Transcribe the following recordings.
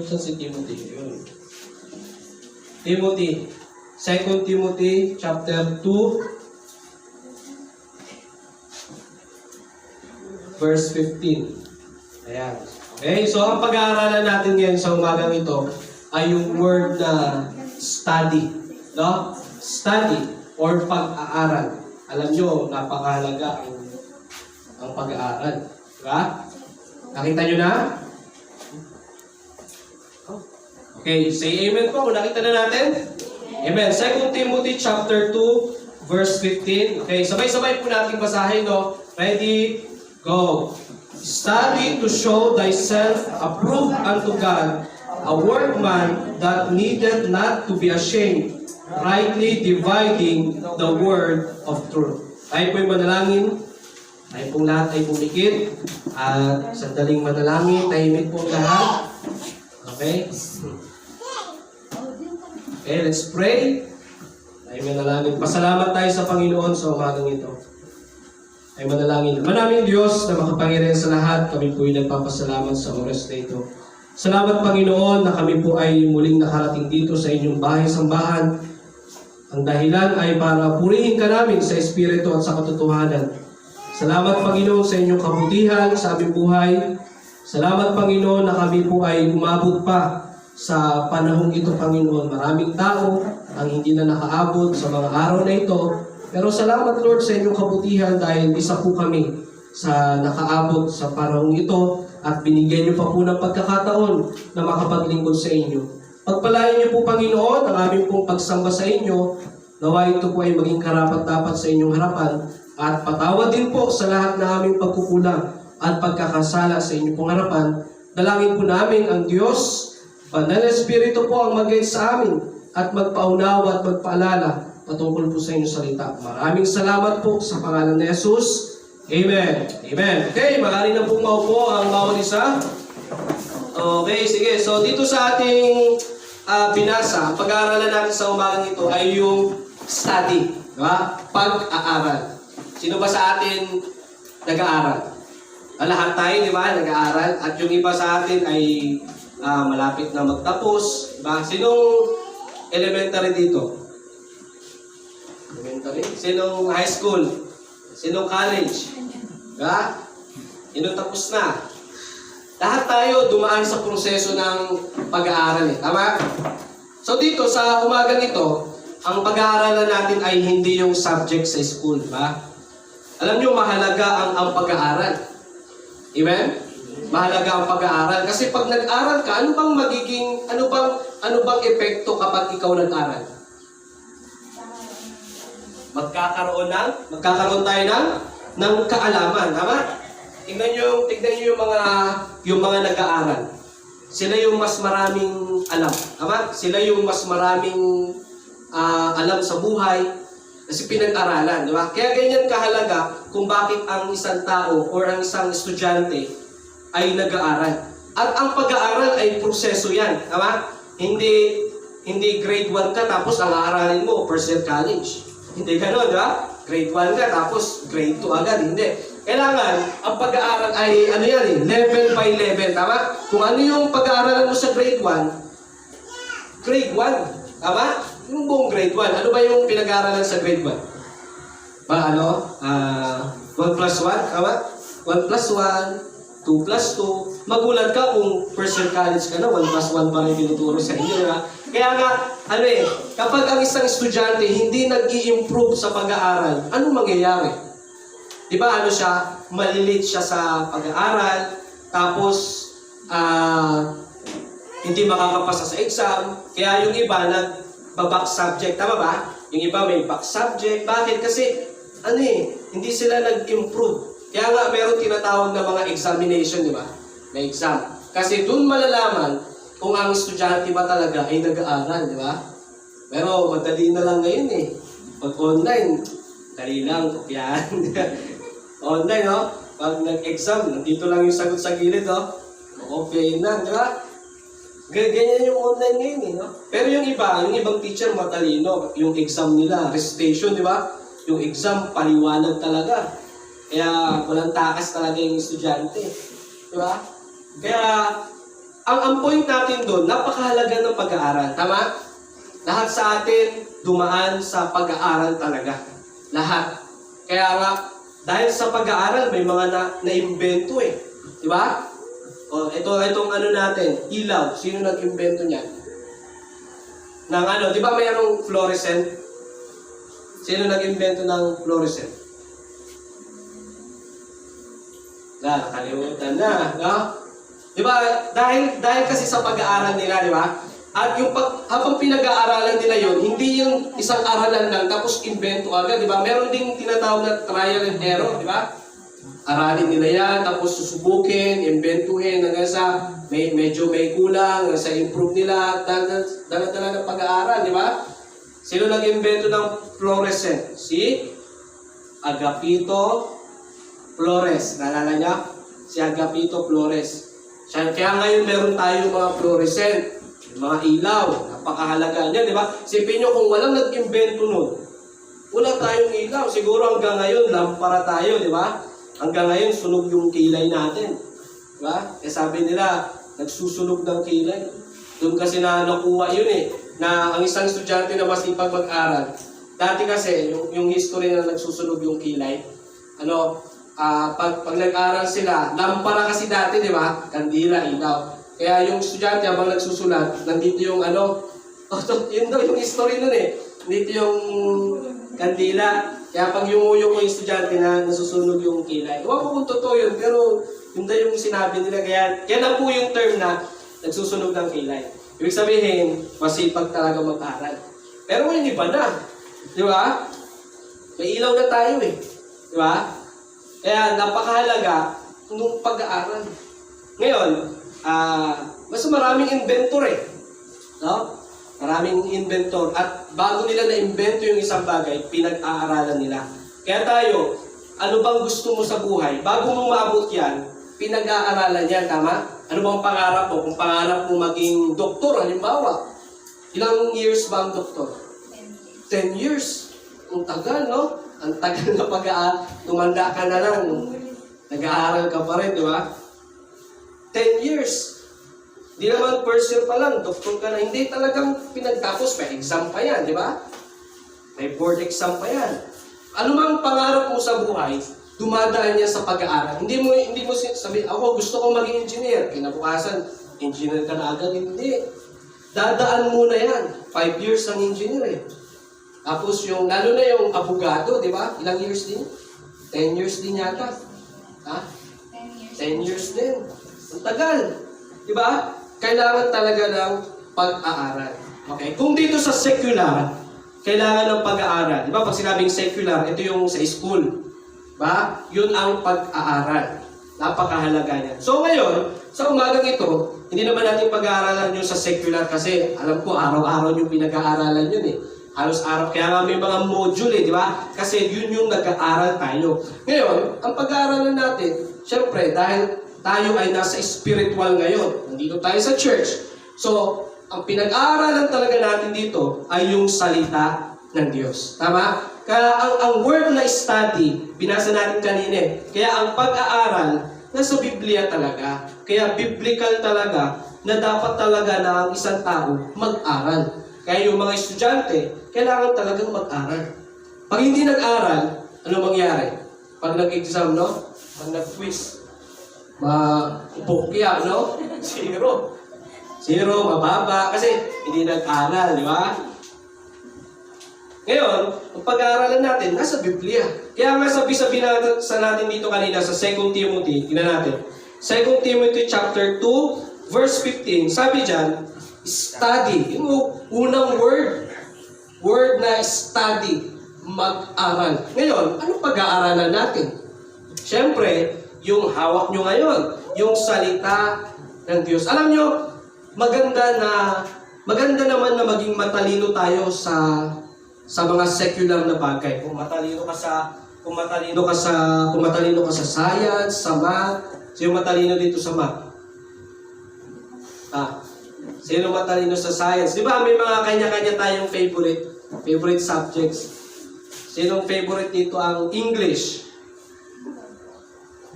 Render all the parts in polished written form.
saan si Timothy? Yun. Timothy. 2 Timothy chapter 2 verse 15. Ayan. Okay, so ang pag-aaralan natin ngayon sa umagang ito ay yung word na study. No? Study or pag-aaral. Alam nyo, napakahalaga ang pag-aaral. Diba? Nakita nyo na? Okay, say amen po kung nakita na natin. Amen. 2 Timothy chapter 2 verse 15. Okay, sabay-sabay po natin basahin, no? Ready? Go. Study to show thyself approved unto God, a workman that needeth not to be ashamed, rightly dividing the word of truth. Tayo po'y manalangin. Tayo pong lahat ay pumikit. At sandaling manalangin, tahimik pong lahat. Okay? Okay, let's pray. Tayo manalangin. Pasalamat tayo sa Panginoon sa umagang ito. Ay manalangin. Manaming Diyos na makapangyarihan sa lahat, kami po ay nagpapasalamat sa oras na ito. Salamat Panginoon na kami po ay muling nakarating dito sa inyong bahay-sambahan. Ang dahilan ay para purihin ka namin sa Espiritu at sa katotohanan. Salamat Panginoon sa inyong kabutihan sa aming buhay. Salamat Panginoon na kami po ay umabot pa sa panahong ito Panginoon. Maraming tao ang hindi na nakaabot sa mga araw na ito. Pero salamat Lord sa inyong kabutihan dahil isa po kami sa nakaabot sa panahong ito at binigyan niyo pa po ng pagkakataon na makapaglingkod sa inyo. Pagpalain niyo po Panginoon ang aming pong pagsamba sa inyo. Nawa ito po ay maging karapat-dapat sa inyong harapan at patawad din po sa lahat ng aming pagkukulang at pagkakasala sa inyong pong harapan. Dalangin po namin ang Diyos, Banal na Espiritu po ang mag-guide sa amin at magpaunawa at magpaalala patungkol po sa inyong salita. Maraming salamat po sa pangalan ni Jesus. Amen. Amen. Okay, maaari na pong maupo ang bawat isa. Okay, sige. So, dito sa ating binasa, pag-aaralan natin sa umagang ito ay yung study. Diba? Pag-aaral. Sino ba sa atin nag-aaral? Lahat tayo, di ba? Nag-aaral. At yung iba sa atin ay malapit na magtapos. Diba? Sinong elementary dito? Elementary? Sinong high school? Sinong college? Diba? Sinong tapos na? Lahat tayo dumaan sa proseso ng pag-aaral. Tama? So dito, sa umagang ito, ang pag-aaralan natin ay hindi yung subject sa school. Diba? Alam nyo, mahalaga ang pag-aaral. Amen? Mahalaga ang pag-aaral. Kasi pag nag-aral ka, ano bang epekto kapag ikaw nag-aral? Magkakaroon tayo ng kaalaman. Tama? Tignan nyo yung mga nag-aaral. Sila yung mas maraming alam. Tama? Sila yung mas maraming alam sa buhay kasi pinag-aralan. Di ba? Kaya ganyan kahalaga kung bakit ang isang tao or ang isang estudyante ay nag-aaral. At ang pag-aaral ay proseso yan. Tama? Hindi grade 1 ka tapos ang aaralin mo first year college. Hindi gano'n, di ba? Grade 1 ka tapos grade 2 agad. Hindi. Kailangan, ang pag-aaral ay level by level. Tama? Kung ano yung pag-aaralan mo sa grade 1, grade 1. Tama? Yung buong grade 1. Ano ba yung pinag-aaralan sa grade 1? 1 plus 1? Tama? 1 plus 1, 2 plus 2. Magulat ka kung first year college ka na, 1 plus 1 pa rin tinuturo sa inyo. Diba? Kaya nga, kapag ang isang estudyante hindi nag-i-improve sa pag-aaral, anong mangyayari? Diba siya? Malilate siya sa pag-aaral, tapos hindi makakapasa sa exam. Kaya yung iba nag-back subject, tama ba? Yung iba may back subject. Bakit? Kasi hindi sila nag-improve. Kaya nga meron tinatawag na mga examination, di ba? May exam. Kasi doon malalaman kung ang estudyante ba talaga ay nag-aaral, di ba? Pero madali na lang ngayon eh. Pag online, dali lang, kopyahan. Online, no? Pag nag-exam, nandito lang yung sagot sa gilid, no? Kopyahin na, di ba? Ganyan yung online ngayon eh, no? Pero yung ibang teacher matalino, yung exam nila, recitation, di ba? Yung exam, paliwanag talaga. Kaya walang takas talaga yung estudyante. Di ba? Kaya ang point natin doon, napakahalaga ng pag-aaral. Tama? Lahat sa atin dumaan sa pag-aaral talaga. Lahat. Kaya nga, dahil sa pag-aaral, may mga na-invento eh. Di ba? O, itong ano natin, ilaw. Sino nag-invento niyan? Ng ano, di ba mayroong fluorescent? Sino nag-invento ng fluorescent? Nakalimutan na, no? Di ba? Dahil kasi sa pag-aaral nila, di ba? At yung habang pinag-aaralan nila yon, hindi yung isang aralan lang, tapos invento agad, di ba? Meron ding tinatawag na trial and error, di ba? Aralin nila yan, tapos susubukin, inventuhin, hanggang sa medyo may kulang, hanggang sa improve nila, dala-dala ng pag-aaral, di ba? Sino nag-invento ng fluorescent? Si Agapito Flores. Naalala niya? Si Agapito Flores. Kaya ngayon meron tayong mga fluorescent, mga ilaw, napakahalaga niya, di ba? Sipin nyo kung walang nag-invento nun, wala tayong ilaw. Siguro hanggang ngayon, lampara tayo, di ba? Hanggang ngayon, sunog yung kilay natin. Di ba? Eh sabi nila, nagsusunog ng kilay. Doon kasi nakuha yun eh, na ang isang estudyante na masipag mag-aral. Dati kasi, yung history na nagsusunog yung kilay, pag nag-aral sila, lampara kasi dati, di ba? Kandila, ilaw. Kaya yung estudyante habang nagsusulat, nandito yung yun daw yung history nun eh. Nandito yung kandila. Kaya pag yumuyo ko yung estudyante na nasusunog yung kilay. Ewan ko kung totoo yun, pero yun daw yung sinabi nila. Kaya na po yung term na nagsusunog ng kilay. Ibig sabihin, masipag talaga mag-aral. Pero ngayon iba na. Di ba? May ilaw na tayo eh. Di ba? Kaya napakahalaga nung pag-aaral. Ngayon, mas maraming inventor eh. No? Maraming inventor. At bago nila na-invento yung isang bagay, pinag-aaralan nila. Kaya tayo, ano bang gusto mo sa buhay? Bago mo maabot yan, pinag-aaralan yan, tama? Ano bang pangarap mo? Kung pangarap mo maging doktor, halimbawa, ilang years ba ang doktor? 10 years. Ang tagal, no? Ang tagal na tumanda ka na lang. Nag-aaral ka pa rin, di ba? 10 years. Di naman first year pa lang, doktor ka na. Hindi talagang pinagtapos. May exam pa yan, di ba? May board exam pa yan. Ano mang pangarap mo sa buhay, dumadaan niya sa pag-aaral. Hindi mo sabi, ako gusto ko maging engineer. Kinabukasan, engineer ka na agad. Hindi. Dadaan muna yan. 5 years ang engineer eh. Tapos lalo na yung abogado, di ba? Ilang years din? 10 years din yata. Ha? 10 years din. Ang tagal. Di ba? Kailangan talaga ng pag-aaral. Okay? Kung dito sa secular, kailangan ng pag-aaral. Di ba? Pag sinabing secular, ito yung sa school. Ba? Yun ang pag-aaral. Napakahalaga niya. So ngayon, sa umagang ito, hindi naman natin pag-aaralan yun sa secular kasi alam ko araw-araw yung pinag-aaralan yun eh. Halos araw. Kaya nga may mga module eh, di ba? Kasi yun yung nag-aaral tayo. Ngayon, ang pag-aaralan natin, syempre, dahil tayo ay nasa spiritual ngayon. Nandito tayo sa church. So, ang pinag-aaralan talaga natin dito ay yung salita ng Diyos. Tama? Kaya ang word na study, binasa natin kanina. Kaya ang pag-aaral, nasa Biblia talaga. Kaya biblical talaga na dapat talaga na ang isang tao mag-aral. Kaya yung mga estudyante, kailangan talagang mag-aral. Pag hindi nag-aral, ano mangyari? Pag nag-exam, no? Pag nag-quiz, mapukya, no? Zero, mababa. Kasi hindi nag-aral, di ba? Ngayon, ang pag-aaralan natin, nasa Biblia. Kaya nga sabi natin dito kanina sa 2 Timothy, tingnan natin. 2 Timothy chapter 2, verse 15, sabi dyan, study. Yung unang word na study, mag-aral. Ngayon, anong pag-aaralan natin? Siyempre, yung hawak nyo ngayon, yung salita ng Diyos. Alam nyo, maganda naman na maging matalino tayo sa mga secular na bagay. Kung matalino ka sa science, sa math, sino matalino dito sa math? Sino matalino sa science? Di ba may mga kanya-kanya tayong favorite subjects? Sinong favorite dito ang English?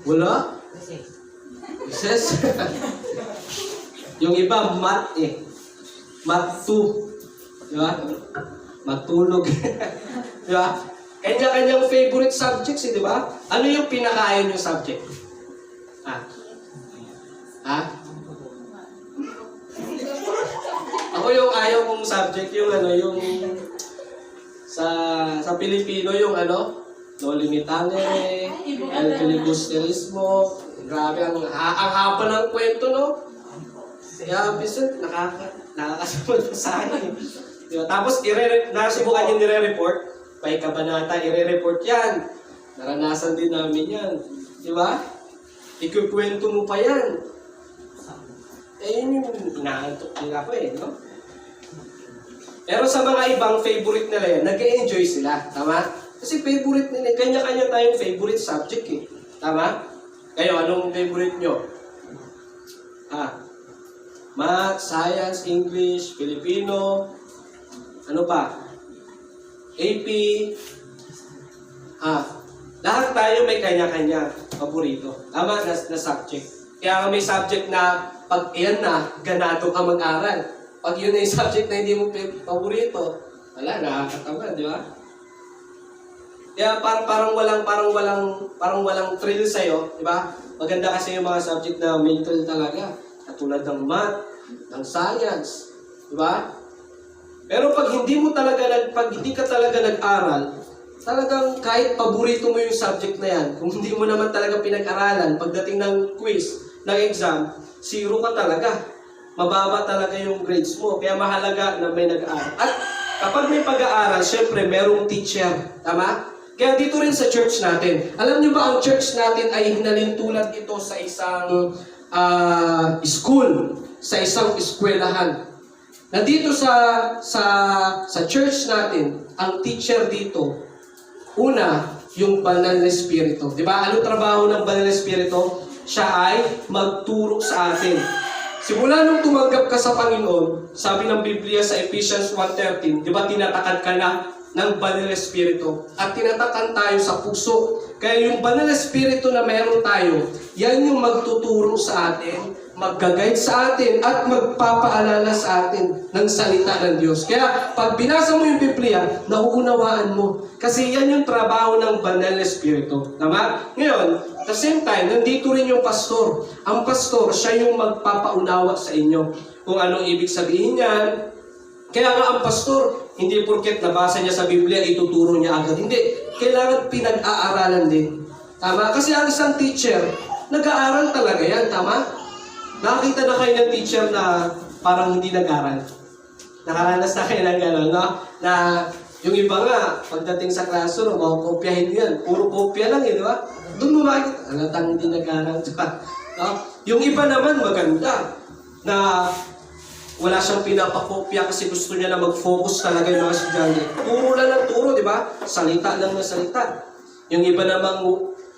Wala? Yes. Yung iba, math eh. Math 2. Di ba? Matulog. Di ba? Kanya-kanyang favorite subjects eh, di ba? Ano yung pinakaayaw yung subject? Ha? Ha? Ako yung ayaw kong subject, yung ano, yung sa Pilipino, yung ano, no limitangere, el filibusterismo. Grabe, ang haba ng kwento, no? Kaya, Vincent, nakakasunod sa akin. Diba? Tapos, nasubukan yung nire-report. May kabanata, ire-report yan. Naranasan din namin yan. Di ba? Ikukwento mo pa yan. Eh, yun yung inaantok nila ko eh, no? Pero sa mga ibang favorite nila yan, nag-enjoy sila. Tama? Kasi favorite nila, kanya-kanya tayong favorite subject eh. Tama? Kayo, anong favorite nyo? Math, Science, English, Filipino, ano pa? AP, lahat tayo may kanya-kanya paborito. Tama na subject. Kaya may subject na pag iyan na, ganado ka mag-aral. Pag yun na yung subject na hindi mo paborito, wala, nakakatawa, di ba? Kaya parang walang thrill sa'yo, di ba? Maganda kasi yung mga subject na may thrill talaga. Katulad ng math, ng science, di ba? Pero pag hindi ka talaga nag-aral, talagang kahit paborito mo yung subject na yan, kung hindi mo naman talaga pinag-aralan, pagdating ng quiz, ng exam, 0 ka talaga. Mababa talaga yung grades mo. Kaya mahalaga na may nag-aaral. At kapag may pag-aaral, syempre merong teacher. Tama? Kaya dito rin sa church natin. Alam niyo ba ang church natin ay hinalintulad ito sa isang school, sa isang eskwelahan. Na dito sa church natin, ang teacher dito, una, yung Banal na Espiritu. Di ba? Ano trabaho ng Banal na Espiritu? Siya ay magturo sa atin. Simula nung tumanggap ka sa Panginoon, sabi ng Biblia sa Ephesians 1:13, di ba tinatakad ka na ng Banal na Espiritu? At tinatakan tayo sa puso. Kaya yung Banal na Espiritu na meron tayo, yan yung magtuturo sa atin, mag-guide sa atin, at magpapaalala sa atin ng salita ng Diyos. Kaya pag binasa mo yung Biblia, nauunawaan mo. Kasi yan yung trabaho ng Banal na Espiritu. Tama? Ngayon, at the same time, nandito rin yung pastor. Ang pastor, siya yung magpapaunawa sa inyo kung anong ibig sabihin niyan. Kaya nga ang pastor, hindi porket nabasa niya sa Biblia, ituturo niya agad. Hindi. Kailangan pinag-aaralan din. Tama? Kasi ang isang teacher, nag-aaral talaga yan. Tama? Nakakita na kayo ng teacher na parang hindi nag-aaral. Nakaranas na kayo ng gano'n, no? Na yung iba nga, pagdating sa classroom, makukopyahin yan. Puro kopya lang di ba? Doon mo makikita, halatang hindi nag-aaral. No? Yung iba naman maganda, na wala siyang pinapakopya kasi gusto niya na mag-focus talaga yung mga estudyante. Turo lang ng turo, di ba? Salita lang na salita. Yung iba namang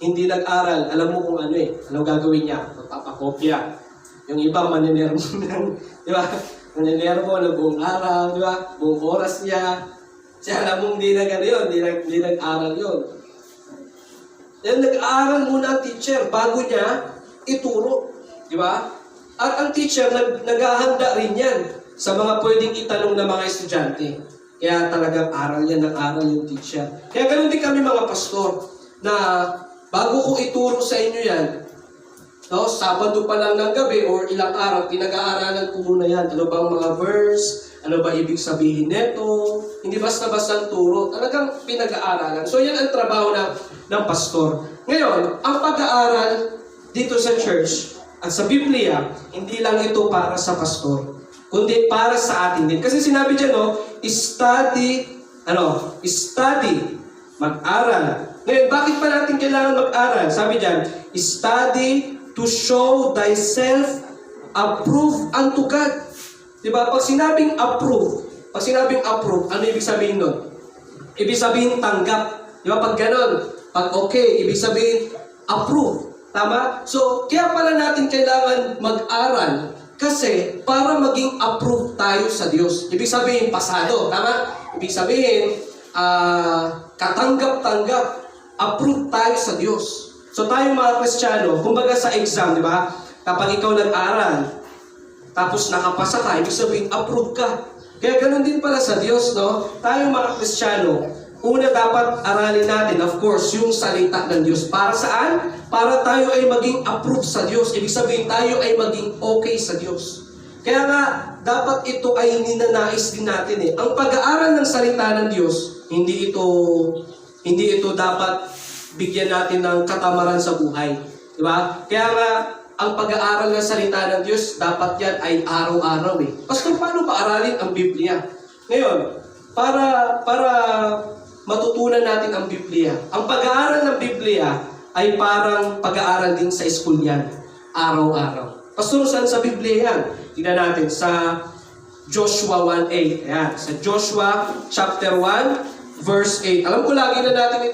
hindi nag-aral, alam mo kung ano anong gagawin niya? Magpapakopya. Yung iba maninermo ng, di ba? Maninermo ng buong araw, di ba? Buong oras niya. Siya alam mong hindi nag-aral hindi nag-aral yun. Then nag-aaral muna ang teacher bago niya ituro. Di ba? At ang teacher, naghahanda rin yan sa mga pwedeng itanong ng mga estudyante. Kaya talagang aral yan ng aral yung teacher. Kaya ganun din kami mga pastor, na bago ko ituro sa inyo yan, no, Sabado pa lang ng gabi or ilang araw, pinag-aaralan ko muna yan. Ano bang mga verse? Ano ba ibig sabihin neto? Hindi basta-basta ang turo. Talagang pinag-aaralan. So yan ang trabaho ng pastor. Ngayon, ang pag-aaral dito sa church at sa Biblia, hindi lang ito para sa pastor, kundi para sa atin din. Kasi sinabi dyan, study, mag-aral. Ngayon, bakit pa natin kailangan mag-aral? Sabi dyan, study to show thyself approved unto God. Diba? Pag sinabing approve, ano ibig sabihin nun? Ibig sabihin tanggap. Diba? Pag ganon, pag okay, ibig sabihin approve. Tama? So, kaya pala natin kailangan mag-aral kasi para maging approved tayo sa Diyos. Ibig sabihin, pasado. Tama? Ibig sabihin, katanggap-tanggap, approved tayo sa Diyos. So tayo mga Kristiyano, kumbaga sa exam, di ba? Kapag ikaw nag-aral, tapos nakapasa ka, ibig sabihin, approved ka. Kaya ganun din pala sa Diyos, no? Tayong mga Kristiyano, una dapat aralin natin, of course, yung salita ng Diyos. Para saan? Para tayo ay maging approved sa Diyos. Ibig sabihin, tayo ay maging okay sa Diyos. Kaya nga, dapat ito ay ninanais din natin eh. Ang pag-aaral ng salita ng Diyos, hindi ito dapat bigyan natin ng katamaran sa buhay. Diba? Kaya nga, ang pag-aaral ng salita ng Diyos, dapat yan ay araw-araw eh. Pastor, paano ba aralin ang Biblia? Ngayon, para matutunan natin ang Biblia, ang pag-aaral ng Biblia ay parang pag-aaral din sa school yan. Araw-araw. Pastor, saan sa Biblia yan? Tingnan natin sa Joshua 1:8. Ayan, sa Joshua chapter 1, verse 8. Alam ko lagi na natin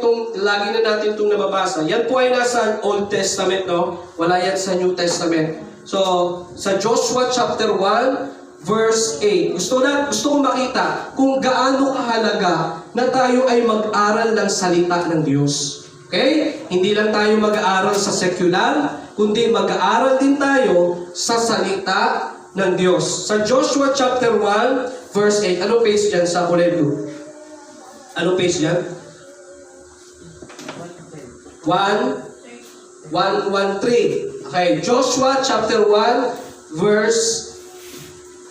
itong nababasa. Yan po ay nasa Old Testament, no? Wala yan sa New Testament. So, sa Joshua chapter 1, verse 8. Gusto ko makita kung gaano kahalaga na tayo ay mag-aral ng salita ng Diyos. Okay? Hindi lang tayo mag-aaral sa secular, kundi mag-aaral din tayo sa salita ng Diyos. Sa Joshua chapter 1, verse 8. Anong page dyan sa kulay blue? Anong page yan? 113. Okay, Joshua chapter 1, verse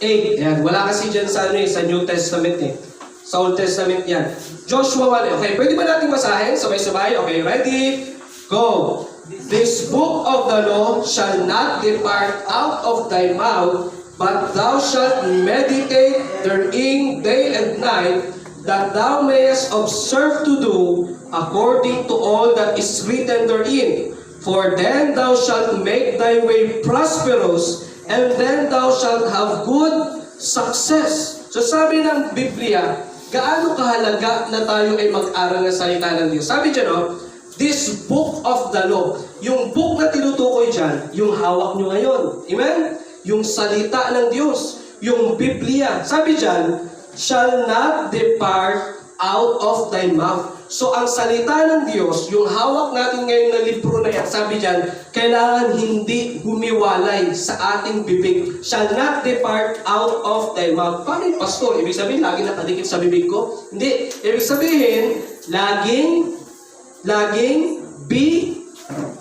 8. Ayan, wala kasi dyan sa New Testament eh. Sa Old Testament yan. Joshua 1. Okay, pwede ba natin basahin? Sabay-sabay. Okay, ready? Go! This book of the law shall not depart out of thy mouth, but thou shalt meditate therein day and night, that thou mayest observe to do according to all that is written therein. For then thou shalt make thy way prosperous, and then thou shalt have good success. So sabi ng Biblia, gaano kahalaga na tayo ay mag-aral ng salita ng Diyos. Sabi dyan, this book of the law. Yung book na tinutukoy dyan, yung hawak nyo ngayon. Amen? Yung salita ng Diyos. Yung Biblia. Sabi dyan, shall not depart out of thy mouth. So, ang salita ng Diyos, yung hawak natin ngayon na libro na yan, sabi dyan, kailangan hindi humiwalay sa ating bibig. Shall not depart out of thy mouth. Paano yung pastor? Ibig sabihin, lagi nakadikit sa bibig ko? Hindi. Ibig sabihin, laging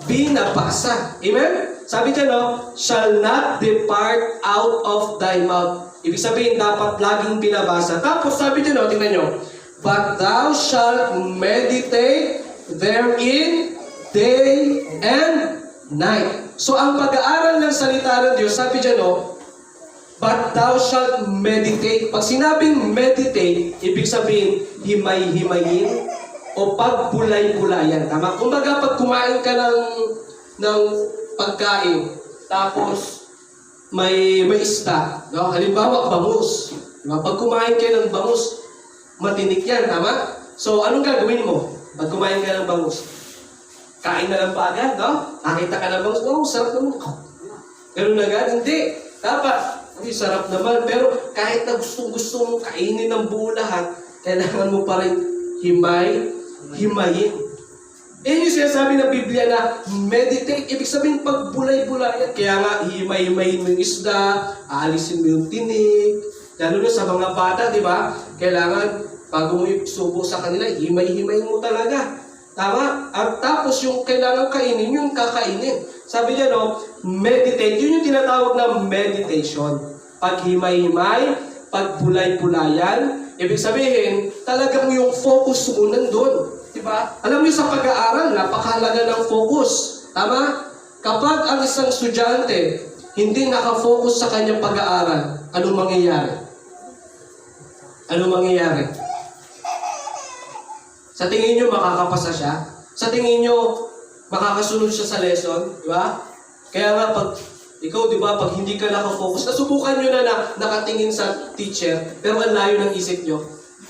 binabasa. Amen? Sabi dyan, shall not depart out of thy mouth. Ibig sabihin, dapat laging pinabasa. Tapos sabi dyan, tingnan nyo, but thou shalt meditate therein day and night. So, ang pag-aaral ng salita ng Diyos, sabi dyan, but thou shalt meditate. Pag sinabing meditate, ibig sabihin, himay-himayin o pagbulay-bulayan. Tama? Kumbaga, pag kumain ka ng pagkain, tapos may isda, no? Halimbawa, bangus. Diba? Pag kumain kayo ng bangus, matinik yan, tama? So, anong gagawin mo? Pag kumain ka ng bangus, kain na lang pa agad, no? Nakita ka ng bangus, oh, sarap naman. Pero na agad, hindi. Dapat, sarap naman. Pero kahit na gusto mong kainin ng buo lahat, kailangan mo pa rin himayin. Yung sinasabi ng Biblia na meditate, ibig sabihin pagbulay-bulayan. Kaya nga, himay-himayin mo yung isda, aalisin mo yung tinik. Lalo na sa mga bata, di ba? Kailangan, bago mo isubo sa kanila, himay-himayin mo talaga. Tama? At tapos yung kailangan kainin, yung kakainin. Sabi niya, meditate. Yun yung tinatawag na meditation. Paghimay-himay, pagbulay-bulayan. Ibig sabihin, talagang yung focus mo nandun. Diba? Alam niyo sa pag-aaral, napakahalaga ng focus. Tama? Kapag ang isang estudyante hindi nakafocus sa kanyang pag-aaral, anong mangyayari? Anong mangyayari? Sa tingin niyo makakapasa siya? Sa tingin niyo makakasunod siya sa lesson? Diba? Kaya nga pag ikaw, di ba, pag hindi ka nakafocus, nasubukan nyo na nakatingin sa teacher, pero ang layo ng isip nyo.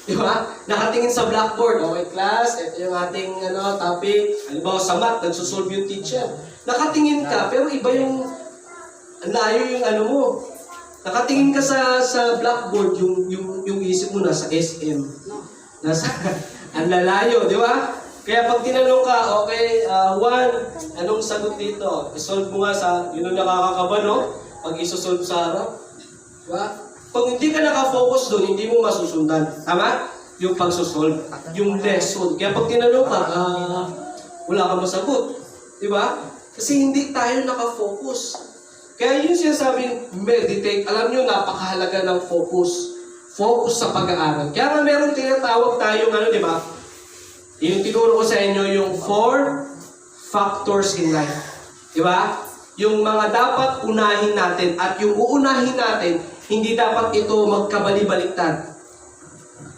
Di ba? Nakatingin sa blackboard. Okay, class, ito yung ating topic. Halimbawa sa math, nagsusolve yung teacher. Nakatingin ka, pero iba yung layo yung mo. Nakatingin ka sa blackboard, yung isip mo nasa SM. Ang lalayo, di ba? Kaya pag tinanong ka, okay, Juan, anong sagot dito? I-solve mo nga yun ang nakakakaba, no? Pag isosolve sa harap, Diba? Pag hindi ka nakafocus doon, hindi mo masusundan. Tama? Yung pagsosolve, yung lesson. Kaya pag tinanong ka, wala kang masagot. Diba? Kasi hindi tayo nakafocus. Kaya yun sinasabing meditate. Alam nyo, napakahalaga ng focus. Focus sa pag-aaral. Kaya nga meron tinatawag tayong di ba? Yung tinuro ko sa inyo, yung 4 factors in life. Di ba? Yung mga dapat unahin natin at yung uunahin natin, hindi dapat ito magkabali-baliktad.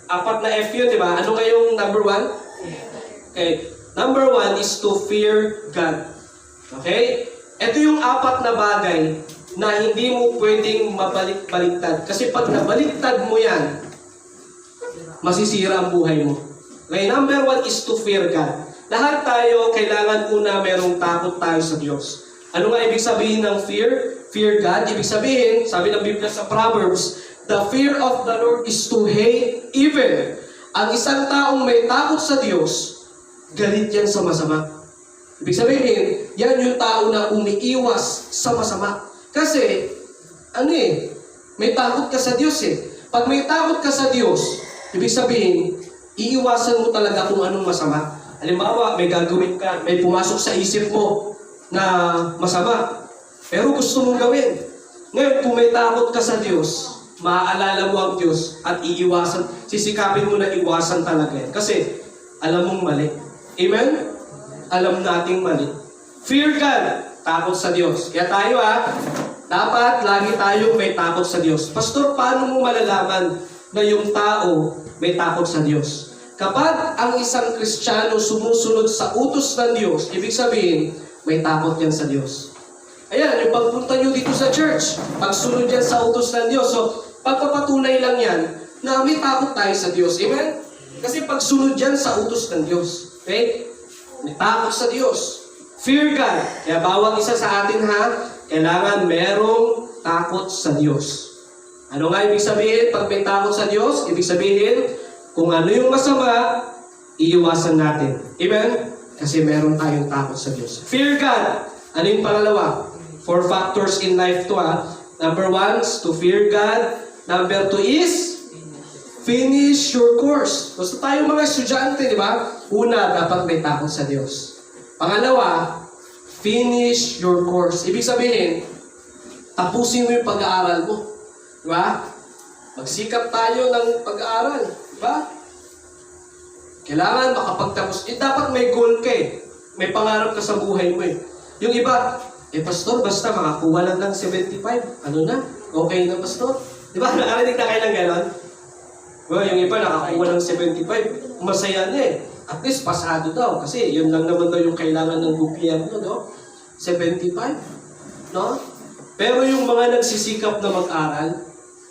4 na F yun, di ba? Ano kayong number 1? Okay. Number 1 is to fear God. Okay? Ito yung 4 na bagay na hindi mo pwedeng mabalik-baliktad. Kasi pag nabaliktad mo yan, masisira ang buhay mo. Okay, number 1 is to fear God. Lahat tayo, kailangan una merong takot tayo sa Diyos. Ano nga ibig sabihin ng fear? Fear God. Ibig sabihin, sabi ng Biblia sa Proverbs, the fear of the Lord is to hate evil. Ang isang taong may takot sa Diyos, galit yan sa masama. Ibig sabihin, yan yung tao na umiiwas sa masama. Kasi, may takot ka sa Diyos Pag may takot ka sa Diyos, ibig sabihin, iiwasan mo talaga kung anong masama. Halimbawa, may gagawin ka, may pumasok sa isip mo na masama. Pero gusto mong gawin. Ngayon, kung may takot ka sa Diyos, maaalala mo ang Diyos at iiwasan, sisikapin mo na iwasan talaga yan. Kasi, alam mong mali. Amen? Alam nating mali. Fear God, takot sa Diyos. Kaya tayo dapat lagi tayong may takot sa Diyos. Pastor, paano mo malalaman na yung tao may takot sa Diyos? Kapag ang isang Kristiyano sumusunod sa utos ng Diyos, ibig sabihin, may takot yan sa Diyos. Ayan, yung pagpunta nyo dito sa church, pagsunod yan sa utos ng Diyos. So, pagpapatunay lang yan na may takot tayo sa Diyos. Amen? Kasi pagsunod yan sa utos ng Diyos. Okay? May takot sa Diyos. Fear God. Kaya bawat isa sa atin kailangan merong takot sa Diyos. Ano nga ibig sabihin pag may takot sa Diyos? Ibig sabihin, kung ano yung masama, iiwasan natin. Amen? Kasi meron tayong takot sa Diyos. Fear God. Ano yung pangalawa? 4 factors in life to Number 1 is to fear God. Number 2 is finish your course. Basta tayong mga estudyante, di ba? Una, dapat may takot sa Diyos. Pangalawa, finish your course. Ibig sabihin, tapusin mo yung pag-aaral mo. Di ba? Magsikap tayo ng pag-aaral. Di ba? Kailangan makapagtapos. Dapat may goal ka May pangarap ka sa buhay mo Yung iba, pastor, basta makakuha lang ng 75. Ano na? Okay na, pastor? Di ba? Nakarinig na kayo ng gano'n? Well, yung iba nakakuha ng 75. Masaya na At least pasado daw. Kasi yun lang naman daw yung kailangan ng gobyerno, no? 75. No? Pero yung mga nagsisikap na mag-aral,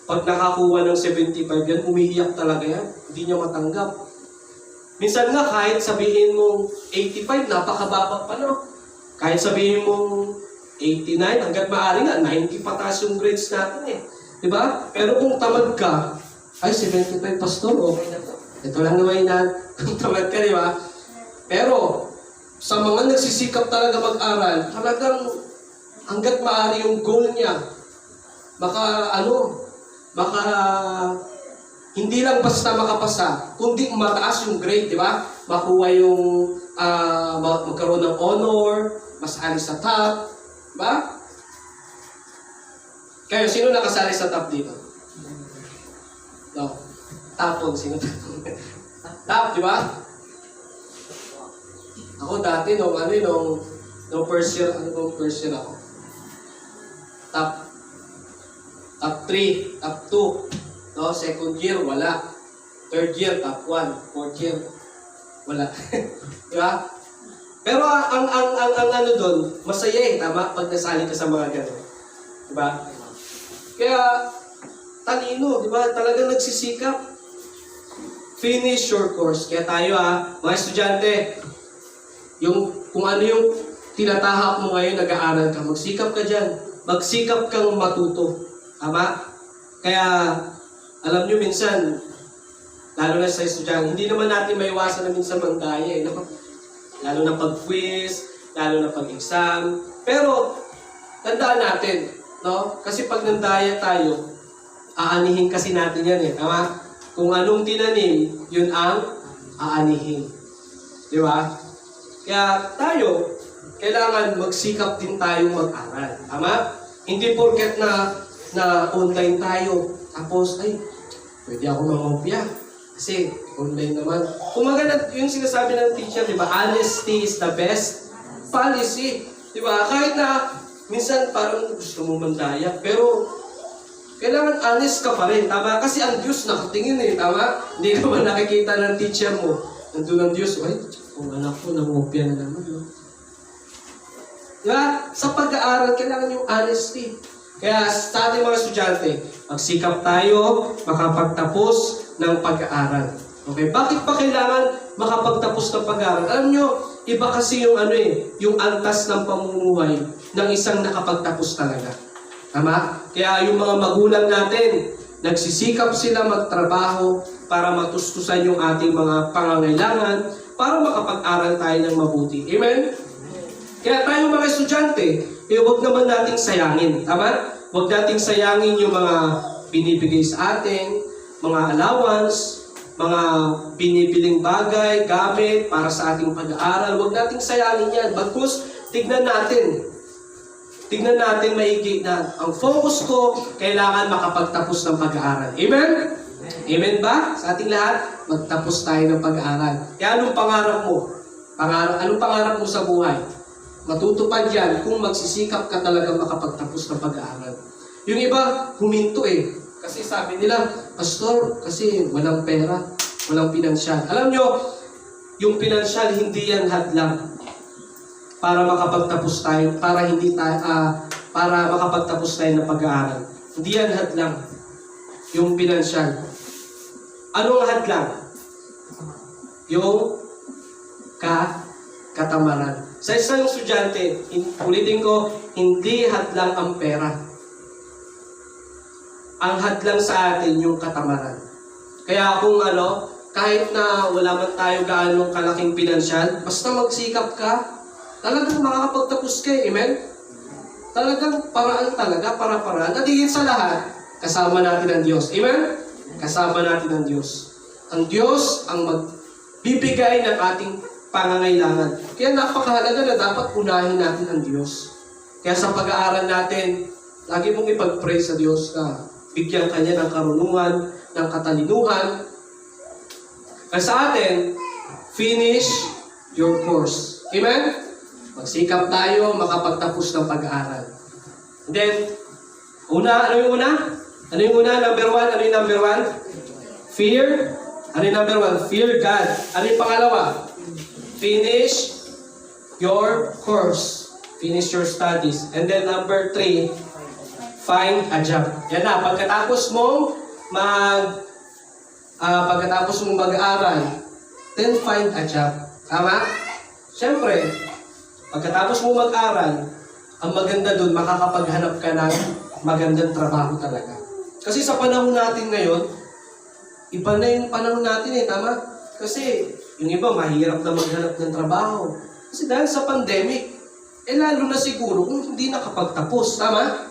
pag nakakuha ng 75 yan, umiiyak talaga yan. Hindi niya matanggap. Minsan nga, kahit sabihin mong 85, napakababa pa, no? Kahit sabihin mong 89, hanggat maaari nga, 90 pataas yung grades natin Diba? Pero kung tamad ka, ay, 75, pastor, okay na to. Ito lang naman kung tamad ka, di ba? Pero, sa mga nagsisikap talaga mag-aral, talagang hanggat maaari yung goal niya, hindi lang basta makapasa, kundi mataas yung grade, di ba? Makuha yung, magkaroon ng honor, masali sa top, di ba? Kayo, sino nakasali sa top dito? No. Tapon, sino tapon? Top, di ba? Ako dati, nung first year ako? Top 3, top 2. No, second year, wala. Third year, top 1. Fourth year, wala. Di ba? Pero ang doon, masaya tama? Pag nasali ka sa mga ganun. Di ba? Kaya, talino, di ba? Talagang nagsisikap. Finish your course. Kaya tayo mga estudyante, kung ano yung tinatahak mo ngayon, nag-aaral ka, magsikap ka dyan. Magsikap kang matuto. Tama? Kaya, alam nyo minsan, lalo na sa estudyante, hindi naman natin maiwasan na minsan mandaya. No? Lalo na pag-quiz, lalo na pag-exam. Pero, tandaan natin, no? Kasi pag nandaya tayo, Aanihin kasi natin yan eh. Tama? Kung anong tinanim, yun ang aanihin. Di ba? Kaya tayo, kailangan magsikap din tayong mag-aral. Tama? Hindi porket na online tayo. Tapos, ay, pwede ako mangopya. Kasi online naman. Kung maganda yung sinasabi ng teacher, di ba? Honesty is the best policy. Di ba? Kahit na minsan parang gusto mo mandaya, pero kailangan honest ka pa rin. Tama? Kasi ang Diyos nakatingin eh. Tama? Hindi ka man nakikita ng teacher mo. Nandun ang Diyos. Ay, kung anak ko, nangopya na naman. No? Diba? Sa pag-aaral, kailangan yung honesty. Kaya sa ating mga estudyante, magsikap tayo makapagtapos ng pag-aaral. Okay? Bakit pa kailangan makapagtapos ng pag-aaral? Alam nyo, iba kasi yung yung antas ng pamumuhay ng isang nakapagtapos talaga. Tama? Kaya yung mga magulang natin, nagsisikap sila magtrabaho para matustusan yung ating mga pangangailangan para makapag-aral tayo ng mabuti. Amen? Kaya tayo mga estudyante, huwag naman nating sayangin. Tama? Huwag nating sayangin yung mga binibigay sa atin, mga allowance, mga binibiling bagay, gamit para sa ating pag-aaral. Huwag nating sayangin yan. Bagkus, tignan natin. Tignan natin maigi na ang focus ko, kailangan makapagtapos ng pag-aaral. Amen? Amen ba? Sa ating lahat, magtapos tayo ng pag-aaral. Kaya anong pangarap mo? Anong pangarap mo sa buhay? Matutupad yan kung magsisikap ka talaga makapagtapos ng pag-aaral. Yung iba, huminto eh. Kasi sabi nila, Pastor, kasi walang pera, walang pinansyal. Alam nyo, yung pinansyal, hindi yan hadlang para makapagtapos tayo, para makapagtapos tayo ng pag-aaral. Hindi yan hadlang. Yung pinansyal. Anong hadlang? Yung katamaran. Sa isang estudyante, ulitin ko, hindi hadlang ang pera. Ang hadlang sa atin yung katamaran. Kaya kung kahit na wala man tayo gaano kalaking pinansyal, basta magsikap ka, talagang makakapagtapos ka, amen? Talagang paraan talaga, para-paraan. At higit sa lahat, kasama natin ang Diyos. Amen? Kasama natin ang Diyos. Ang Diyos ang magbibigay ng ating pangangailangan. Kaya napakahalaga na dapat unahin natin ang Diyos. Kaya sa pag-aaral natin, lagi mong ipag-pray sa Diyos na bigyan ka niya ng karunungan, ng katalinuhan. Kaya sa atin, finish your course. Amen? Magsikap tayo makapagtapos ng pag-aaral. And then, ano yung una? Number one? Ano yung number one? Fear. Ano yung number one? Fear God. Ano yung pangalawa? Finish your course. Finish your studies. And then number 3, find a job. Yan na, pagkatapos mong mag-aaral, then find a job. Tama? Siyempre, pagkatapos mong mag-aral, ang maganda dun, makakapaghanap ka ng magandang trabaho talaga. Kasi sa panahon natin ngayon, iba na yung panahon natin tama? Kasi yung iba, mahirap na maghanap ng trabaho. Kasi dahil sa pandemic, lalo na siguro kung hindi nakapagtapos, tama?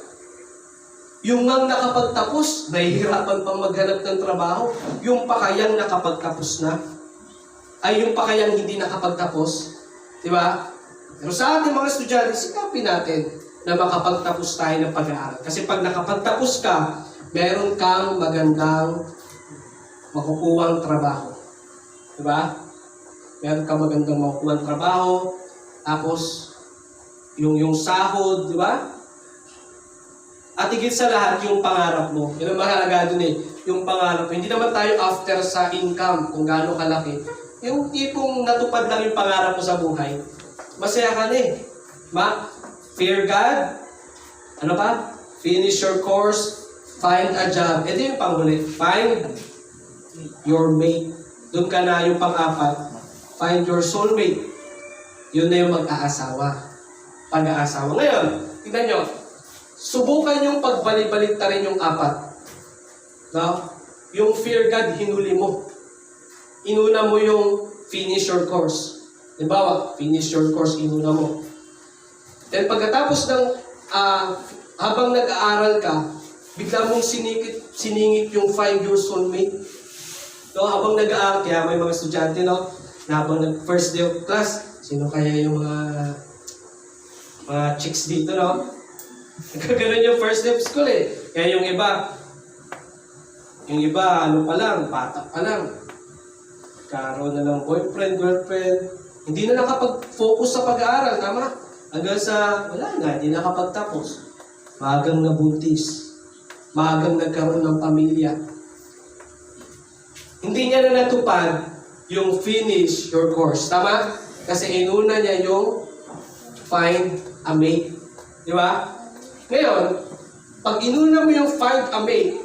Yung ngang nakapagtapos, nahihirapan pang maghanap ng trabaho. Yung pakayang nakapagtapos na, ay yung pakayang hindi nakapagtapos. Diba? Pero sa ating mga estudyante, sikapin natin na makapagtapos tayo ng pag-aaral. Kasi pag nakapagtapos ka, meron kang magandang makukuhang trabaho. Diba? Meron kang magandang makukuhang trabaho, tapos yung sahod, diba? At higit sa lahat, yung pangarap mo. Yun ang mahalaga dun yung pangarap mo. Hindi naman tayo after sa income, kung gaano kalaki. Yung tipong natupad lang yung pangarap mo sa buhay. Masaya ka Fear God. Ano pa? Finish your course. Find a job. Ito yung panghuli. Find your mate. Doon ka na yung pang-apat. Find your soulmate. Yun na yung mag-aasawa. Pag-aasawa. Ngayon, tignan nyo. Subukan yung pagbalik-balik rin yung 4. No? Yung fear God, hinuli mo. Inuna mo yung finish your course. Halimbawa, finish your course, inuna mo. Then pagkatapos ng, habang nag-aaral ka, bigla mong siningit yung find your soulmate. No, habang nag-aaral, kaya may mga estudyante, no, na habang first day of class, sino kaya yung mga chicks dito, no? Ganun yung first day of school eh. Kaya yung iba, ano pa lang, bata pa lang. Karoon na ng boyfriend, girlfriend. Hindi na nakapag-focus sa pag-aaral, tama? Hanggang sa, wala na, hindi nakapagtapos. Maagang nabuntis. Maagang nagkaroon ng pamilya. Hindi niya na natupad yung finish your course. Tama? Kasi inuna niya yung find a mate. Di ba? Ngayon, pag inuna mo yung find a mate,